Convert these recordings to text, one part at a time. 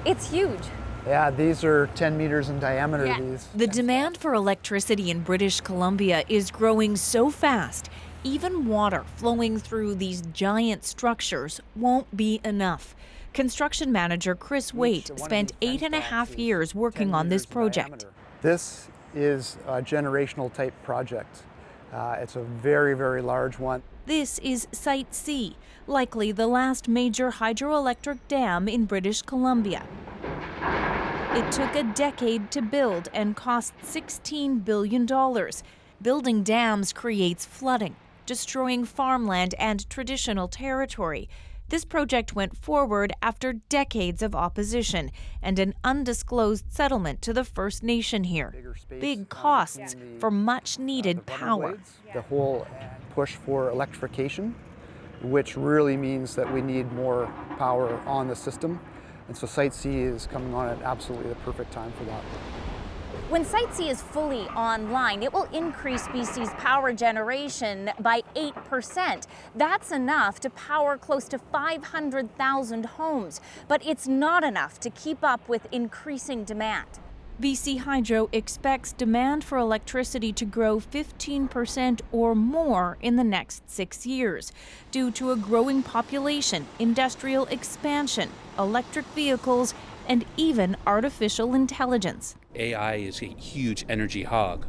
It's huge. Yeah, these are 10 meters in diameter. Yeah. These. The demand for electricity in British Columbia is growing so fast, even water flowing through these giant structures won't be enough. Construction manager Chris Waite spent 8.5 years working on this project. This is a generational type project. It's a very, very large one. This is Site C, likely the last major hydroelectric dam in British Columbia. It took a decade to build and cost $16 billion. Building dams creates flooding, destroying farmland and traditional territory. This project went forward after decades of opposition and an undisclosed settlement to the First Nation here. Big costs for much needed power. The whole push for electrification, which really means that we need more power on the system. And so Site C is coming on at absolutely the perfect time for that. When Site C is fully online, it will increase BC's power generation by 8%. That's enough to power close to 500,000 homes, but it's not enough to keep up with increasing demand. BC Hydro expects demand for electricity to grow 15% or more in the next 6 years due to a growing population, industrial expansion, electric vehicles, and even artificial intelligence. AI is a huge energy hog,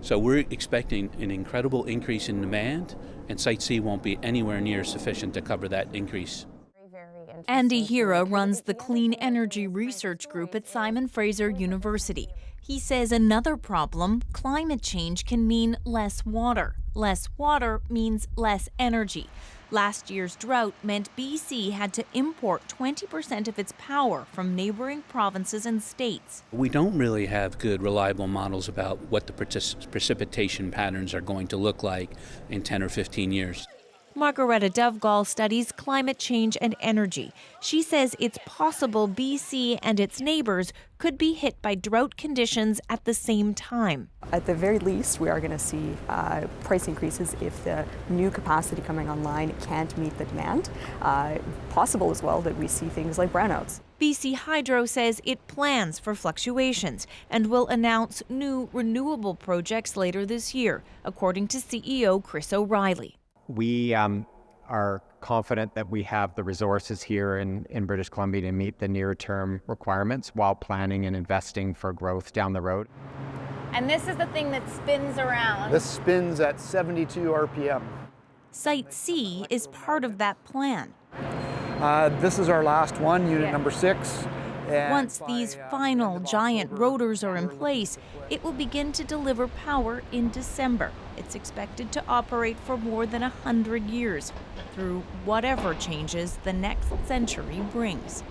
so we're expecting an incredible increase in demand, and Site C won't be anywhere near sufficient to cover that increase. Andy Hira runs the Clean Energy Research Group at Simon Fraser University. He says another problem, climate change, can mean less water. Less water means less energy. Last year's drought meant BC had to import 20% of its power from neighboring provinces and states. We don't really have good, reliable models about what the precipitation patterns are going to look like in 10 or 15 years. Margareta Dovgall studies climate change and energy. She says it's possible BC and its neighbors could be hit by drought conditions at the same time. At the very least, we are going to see price increases if the new capacity coming online can't meet the demand. Possible as well that we see things like brownouts. BC Hydro says it plans for fluctuations and will announce new renewable projects later this year, according to CEO Chris O'Reilly. We are confident that we have the resources here in British Columbia to meet the near-term requirements while planning and investing for growth down the road. And this is the thing that spins around. This spins at 72 RPM. Site C is part of that plan. This is our last one, unit number 6. And once these final giant rotors are in place, it will begin to deliver power in December. It's expected to operate for more than 100 years, through whatever changes the next century brings.